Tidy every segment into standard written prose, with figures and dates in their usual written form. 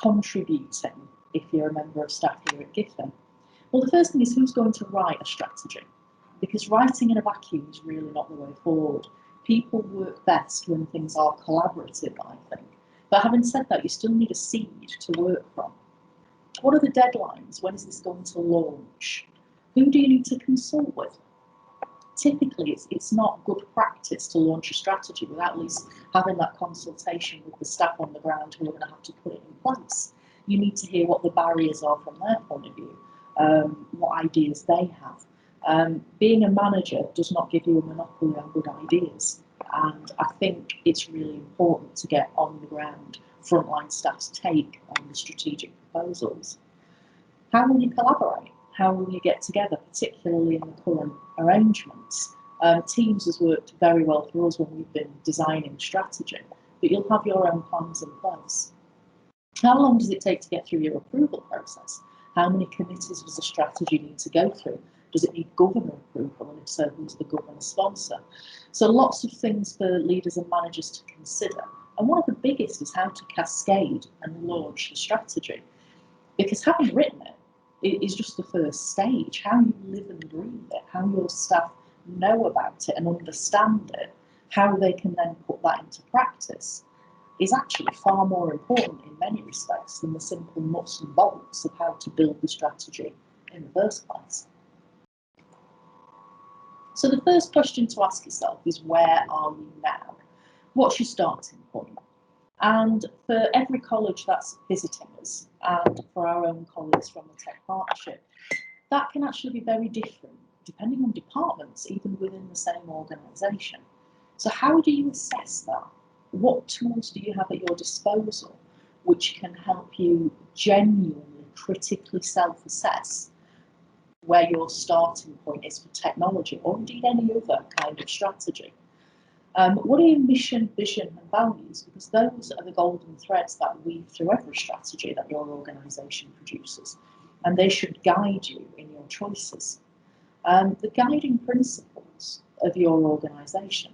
contributing if you're a member of staff here at Giffen? Well, the first thing is, who's going to write a strategy? Because writing in a vacuum is really not the way forward. People work best when things are collaborative, I think. But having said that, you still need a seed to work from. What are the deadlines? When is this going to launch? Who do you need to consult with? Typically, it's not good practice to launch a strategy without at least having that consultation with the staff on the ground who are going to have to put it in place. You need to hear what the barriers are from their point of view, what ideas they have. Being a manager does not give you a monopoly on good ideas, and I think it's really important to get on the ground frontline staff's take on the strategic proposals. How will you collaborate? How will you get together, particularly in the current arrangements? Teams has worked very well for us when we've been designing strategy, but you'll have your own plans in place. How long does it take to get through your approval process? How many committees does a strategy need to go through? Does it need governor approval? And if so, who's the governor sponsor? So lots of things for leaders and managers to consider. And one of the biggest is how to cascade and launch the strategy. Because having written it is just the first stage. How you live and breathe it, how your staff know about it and understand it, how they can then put that into practice, is actually far more important in many respects than the simple nuts and bolts of how to build the strategy in the first place. So the first question to ask yourself is, where are you now? What's your starting point? And for every college that's visiting us, and for our own colleagues from the Tech Partnership, that can actually be very different, depending on departments, even within the same organisation. So how do you assess that? What tools do you have at your disposal which can help you genuinely, critically self-assess where your starting point is for technology, or indeed any other kind of strategy? What are your mission, vision and values? Because those are the golden threads that weave through every strategy that your organisation produces, and they should guide you in your choices. The guiding principles of your organisation.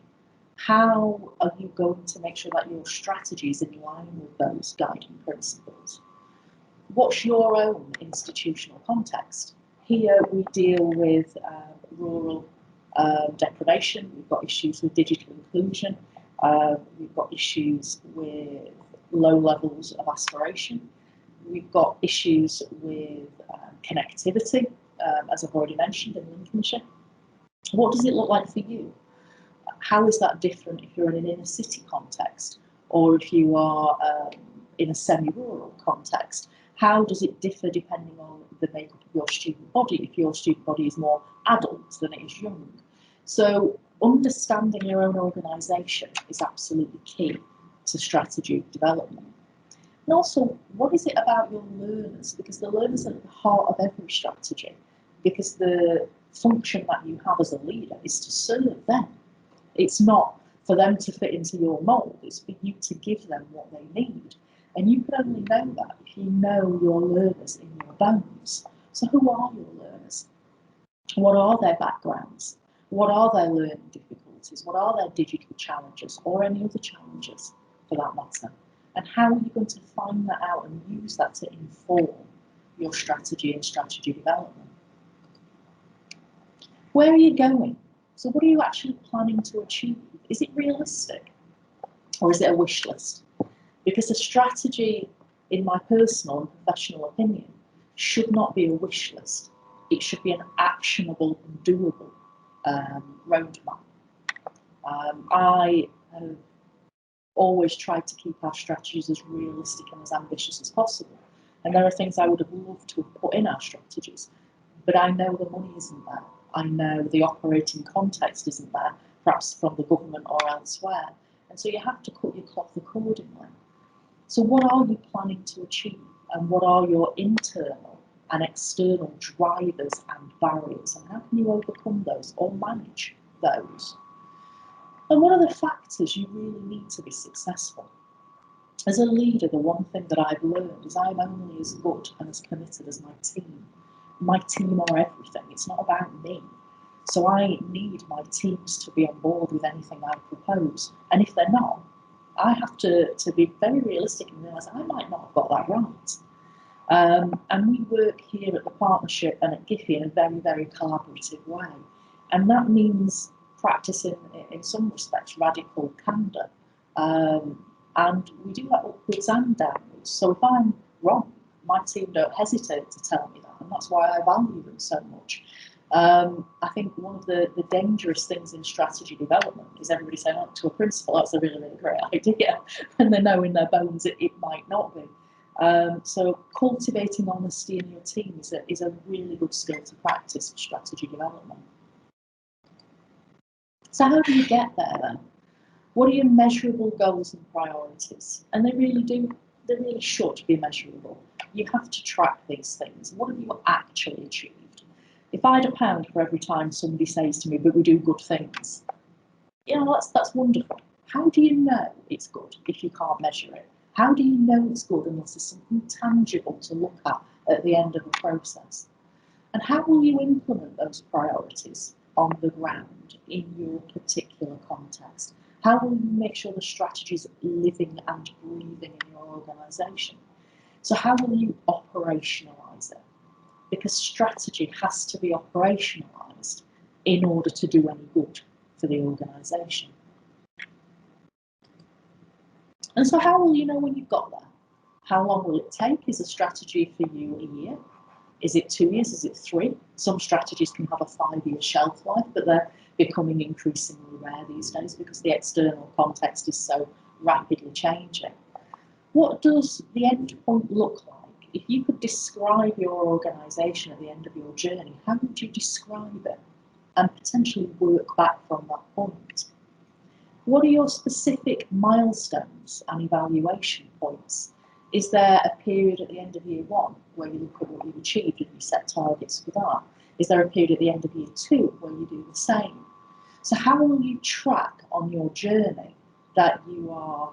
How are you going to make sure that your strategy is in line with those guiding principles? What's your own institutional context? Here we deal with rural deprivation, we've got issues with digital inclusion, we've got issues with low levels of aspiration, we've got issues with connectivity, as I've already mentioned, in Lincolnshire. What does it look like for you? How is that different if you're in an inner city context, or if you are in a semi-rural context? How does it differ depending on the makeup of your student body, if your student body is more adult than it is young? So understanding your own organisation is absolutely key to strategy development. And also, what is it about your learners? Because the learners are at the heart of every strategy, because the function that you have as a leader is to serve them. It's not for them to fit into your mould, it's for you to give them what they need. And you can only know that if you know your learners in your bones. So who are your learners? What are their backgrounds? What are their learning difficulties? What are their digital challenges, or any other challenges for that matter? And how are you going to find that out and use that to inform your strategy and strategy development? Where are you going? So what are you actually planning to achieve? Is it realistic, or is it a wish list? Because a strategy, in my personal and professional opinion, should not be a wish list. It should be an actionable and doable roadmap. I have always tried to keep our strategies as realistic and as ambitious as possible. And there are things I would have loved to have put in our strategies, but I know the money isn't there. I know the operating context isn't there, perhaps from the government or elsewhere. And so you have to cut your cloth accordingly. So what are you planning to achieve, and what are your internal and external drivers and barriers, and how can you overcome those or manage those? And what are the factors you really need to be successful? As a leader, the one thing that I've learned is I'm only as good and as committed as my team. My team are everything. It's not about me. So I need my teams to be on board with anything I propose. And if they're not, I have to be very realistic and realise I might not have got that right. And we work here at the partnership and at GIFI in a very, very collaborative way. And that means practicing, in some respects, radical candour. And we do that upwards and downwards. So if I'm wrong, my team don't hesitate to tell me that, and that's why I value them so much. I think one of the dangerous things in strategy development is everybody saying, oh, to a principal, that's a really, really great idea, and they know in their bones it might not be. So cultivating honesty in your team is a really good skill to practice for strategy development. So how do you get there then? What are your measurable goals and priorities? And they really should be measurable. You have to track these things. What have you actually achieved? If I had £1 for every time somebody says to me, but we do good things, you know, that's wonderful. How do you know it's good if you can't measure it? How do you know it's good unless there's something tangible to look at the end of the process? And how will you implement those priorities on the ground in your particular context? How will you make sure the strategy is living and breathing in your organisation? So how will you operationalise it? Because strategy has to be operationalised in order to do any good for the organisation. And so how will you know when you've got there? How long will it take? Is a strategy for you a year? Is it 2 years? Is it 3? Some strategies can have a 5-year shelf life, but they're becoming increasingly rare these days because the external context is so rapidly changing. What does the end point look like? If you could describe your organisation at the end of your journey, how would you describe it and potentially work back from that point? What are your specific milestones and evaluation points? Is there a period at the end of year 1 where you look at what you've achieved and you set targets for that? Is there a period at the end of year 2 where you do the same? So how will you track on your journey that you are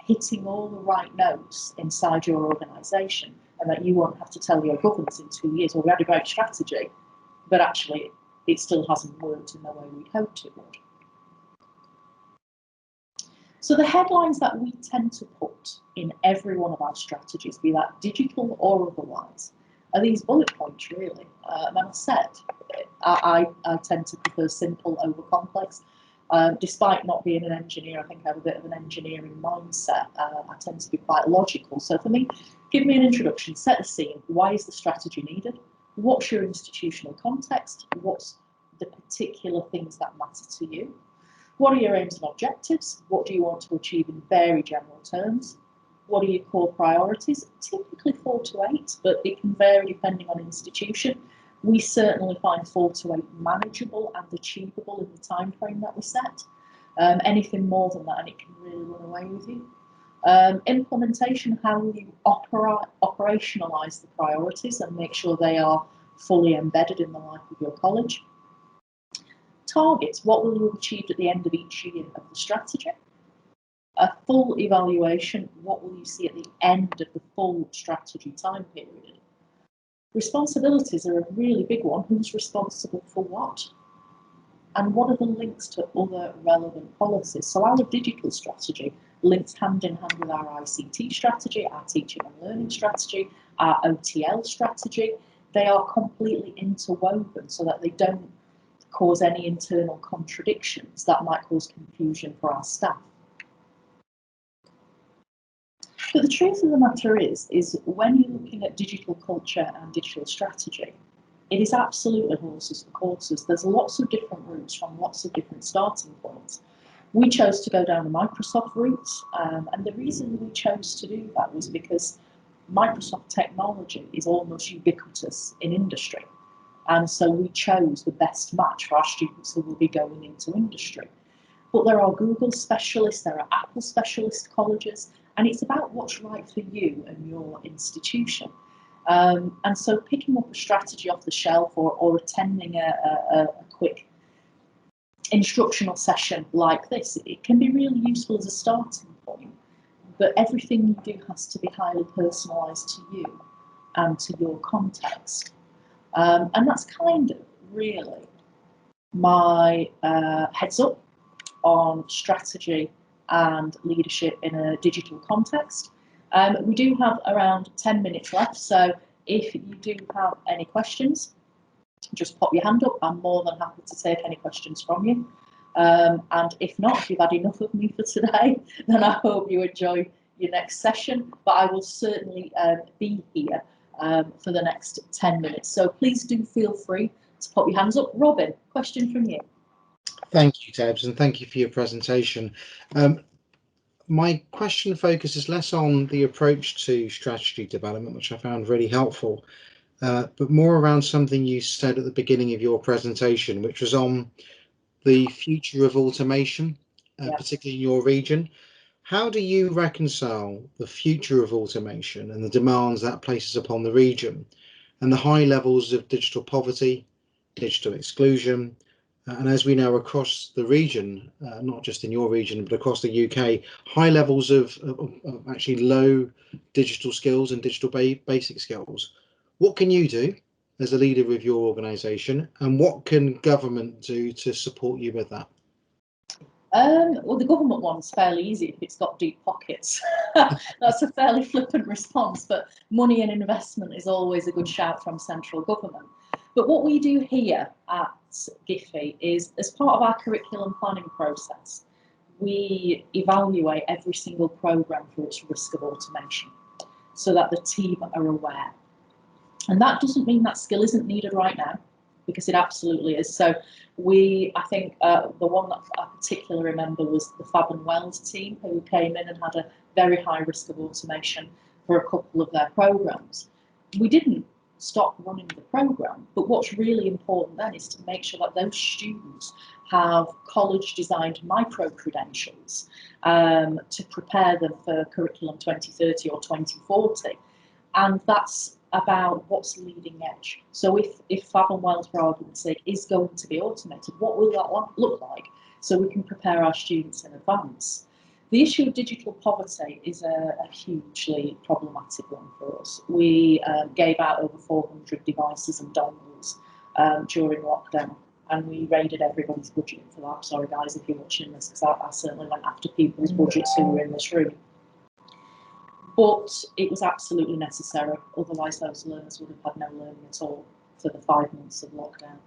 hitting all the right notes inside your organisation and that you won't have to tell your governors in 2 years, well, we had a great strategy, but actually it still hasn't worked in the way we'd hoped it would? So the headlines that we tend to put in every one of our strategies, be that digital or otherwise, are these bullet points really. And I said, I tend to prefer simple over complex. Despite not being an engineer, I think I have a bit of an engineering mindset. I tend to be quite logical. So for me, give me an introduction, set the scene. Why is the strategy needed? What's your institutional context? What's the particular things that matter to you? What are your aims and objectives? What do you want to achieve in very general terms? What are your core priorities? Typically 4 to 8, but it can vary depending on institution. We certainly find 4 to 8 manageable and achievable in the time frame that we set. Anything more than that, and it can really run away with you. Implementation, how will you operationalise the priorities and make sure they are fully embedded in the life of your college? Targets, what will you have achieved at the end of each year of the strategy? A full evaluation, what will you see at the end of the full strategy time period? Responsibilities are a really big one. Who's responsible for what? And what are the links to other relevant policies? So our digital strategy links hand in hand with our ICT strategy, our teaching and learning strategy, our OTL strategy. They are completely interwoven so that they don't cause any internal contradictions that might cause confusion for our staff. But the truth of the matter is when you're looking at digital culture and digital strategy, it is absolutely horses for courses. There's lots of different routes from lots of different starting points. We chose to go down the Microsoft route, and the reason we chose to do that was because Microsoft technology is almost ubiquitous in industry. And so we chose the best match for our students who will be going into industry. But there are Google specialists, there are Apple specialist colleges, and it's about what's right for you and your institution. And so picking up a strategy off the shelf or attending a quick instructional session like this, it can be really useful as a starting point. But everything you do has to be highly personalised to you and to your context. And that's kind of really my heads up on strategy and leadership in a digital context. We do have around 10 minutes left, so if you do have any questions, just pop your hand up. I'm more than happy to take any questions from you. And if not, if you've had enough of me for today, then I hope you enjoy your next session. But I will certainly be here for the next 10 minutes. So please do feel free to pop your hands up. Robin, question from you. Thank you, Debs, and thank you for your presentation. My question focuses less on the approach to strategy development, which I found really helpful, but more around something you said at the beginning of your presentation, which was on the future of automation, particularly in your region. How do you reconcile the future of automation and the demands that places upon the region, and the high levels of digital poverty, digital exclusion, and as we know across the region, not just in your region, but across the UK, high levels of actually low digital skills and digital basic skills? What can you do as a leader of your organisation, and what can government do to support you with that? Well, the government one's fairly easy if it's got deep pockets. That's a fairly flippant response, but money and investment is always a good shout from central government. But what we do here at GIFI is, as part of our curriculum planning process, we evaluate every single programme for its risk of automation so that the team are aware. And that doesn't mean that skill isn't needed right now, because it absolutely is. So I think the one that I particularly remember was the Fab and Wells team, who came in and had a very high risk of automation for a couple of their programmes. We didn't stop running the programme, but what's really important then is to make sure that those students have college designed micro credentials to prepare them for curriculum 2030 or 2040. And that's about what's leading edge. So if Fab and Wells, for argument's sake, is going to be automated, what will that look like, so we can prepare our students in advance? The issue of digital poverty is a hugely problematic one for us. We gave out over 400 devices and dongles during lockdown, and we raided everybody's budget for that. Sorry guys if you're watching this, because I certainly went after people's budgets who were in this room. But it was absolutely necessary, otherwise those learners would have had no learning at all for the 5 months of lockdown.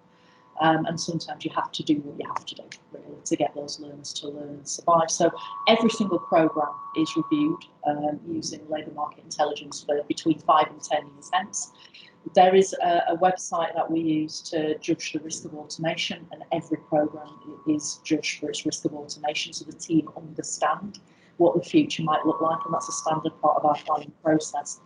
And sometimes you have to do what you have to do, really, to get those learners to learn and survive. So every single programme is reviewed using labour market intelligence for between 5 and 10 years hence. There is a website that we use to judge the risk of automation, and every programme is judged for its risk of automation, so the team understand what the future might look like, and that's a standard part of our planning process.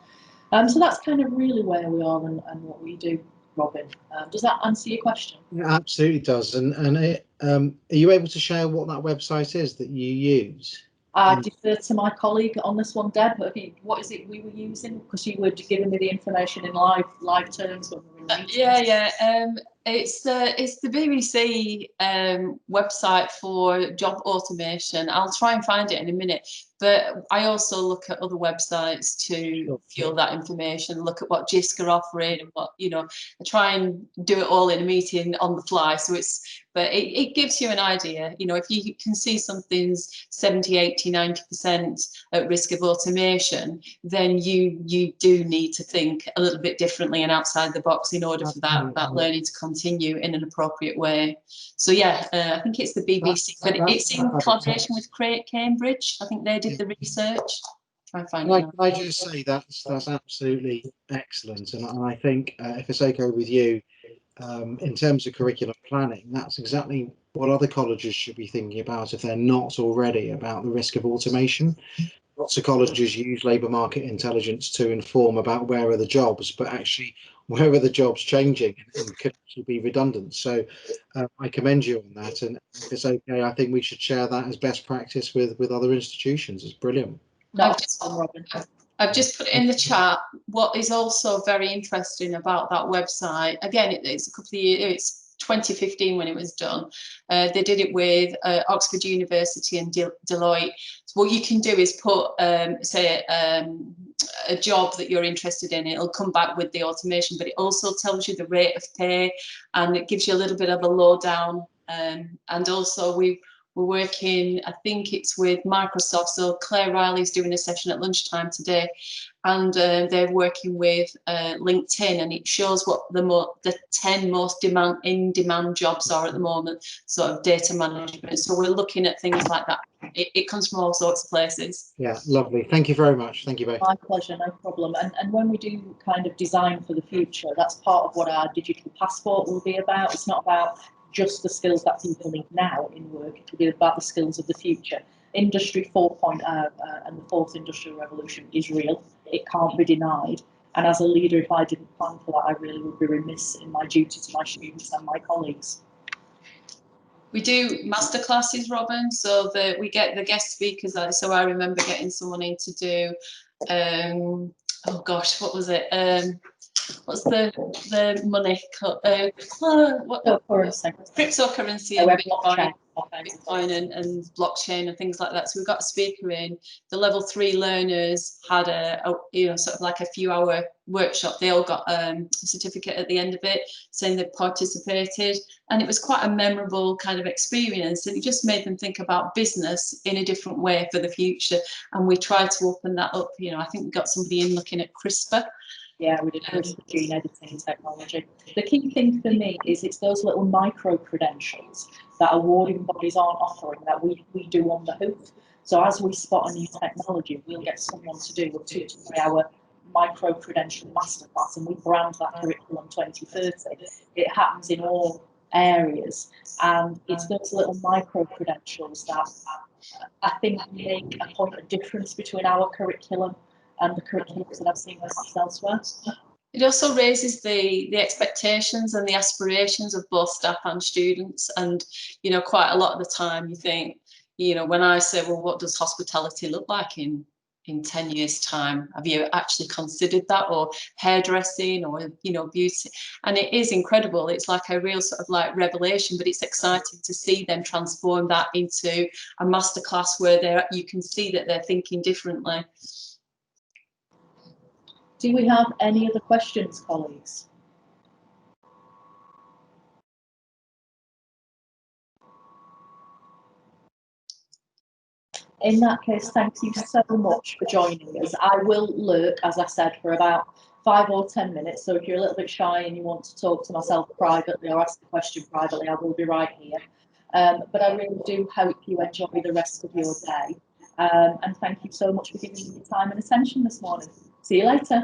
So that's kind of really where we are and what we do, Robin. Does that answer your question? It absolutely does. And are you able to share what that website is that you use? I defer to my colleague on this one, Deb. What is it we were using? Because you were giving me the information in live terms when we were in meetings. It's the BBC website for job automation. I'll try and find it in a minute, but I also look at other websites to fuel that information, look at what JISC are offering and what, I try and do it all in a meeting on the fly. So but it gives you an idea, if you can see something's 70, 80, 90% at risk of automation, then you do need to think a little bit differently and outside the box in order for that learning to continue in an appropriate way. So I think it's the BBC, but it's in collaboration with Cambridge. I think they did the research. Try and find it. Can I just say that's absolutely excellent, and I think if it's okay with you, in terms of curriculum planning, that's exactly what other colleges should be thinking about if they're not already, about the risk of automation. Lots of colleges use labour market intelligence to inform about where are the jobs, but actually where are the jobs changing and could actually be redundant. So I commend you on that, and if it's okay, I think we should share that as best practice with other institutions. It's brilliant. I've just put it in the chat. What is also very interesting about that website, again, it's a couple of years, it's 2015 when it was done. They did it with Oxford University and Deloitte. So what you can do is put, say, a job that you're interested in. It'll come back with the automation, but it also tells you the rate of pay, and it gives you a little bit of a lowdown. And also we We're working, I think it's with Microsoft, so Claire Riley's doing a session at lunchtime today, and they're working with LinkedIn, and it shows what the 10 most in-demand jobs are at the moment, sort of data management. So we're looking at things like that. It comes from all sorts of places. Yeah, lovely. Thank you very much. Thank you both. My pleasure, no problem. And when we do kind of design for the future, that's part of what our digital passport will be about. It's not about just the skills that people need now in work, it will be about the skills of the future. Industry 4.0 and the fourth industrial revolution is real. It can't be denied. And as a leader, if I didn't plan for that, I really would be remiss in my duty to my students and my colleagues. We do masterclasses, Robin, so that we get the guest speakers. So I remember getting someone in to do, oh gosh, what was it? What's the money? Cryptocurrency and Bitcoin and blockchain and things like that. So we've got a speaker in. The level 3 learners had a sort of like a few-hour workshop. They all got a certificate at the end of it saying they participated, and it was quite a memorable kind of experience, and it just made them think about business in a different way for the future. And we tried to open that up. I think we got somebody in looking at CRISPR. Yeah, we did CRISPR gene editing technology. The key thing for me is it's those little micro credentials that awarding bodies aren't offering that we do on the hoof. So as we spot a new technology, we'll get someone to do a 2 to 3 hour micro credential masterclass, and we brand that curriculum 2030. It happens in all areas, and it's those little micro credentials that I think make a point of difference between our curriculum and the curriculums that I've seen elsewhere. It also raises the expectations and the aspirations of both staff and students. And, quite a lot of the time you think, when I say, well, what does hospitality look like in 10 years' time? Have you actually considered that? Or hairdressing, or, beauty? And it is incredible. It's like a real sort of like revelation, but it's exciting to see them transform that into a masterclass where you can see that they're thinking differently. Do we have any other questions, colleagues? In that case, thank you so much for joining us. I will lurk, as I said, for about 5 or 10 minutes. So if you're a little bit shy and you want to talk to myself privately or ask a question privately, I will be right here. But I really do hope you enjoy the rest of your day. And thank you so much for giving me your time and attention this morning. See you later.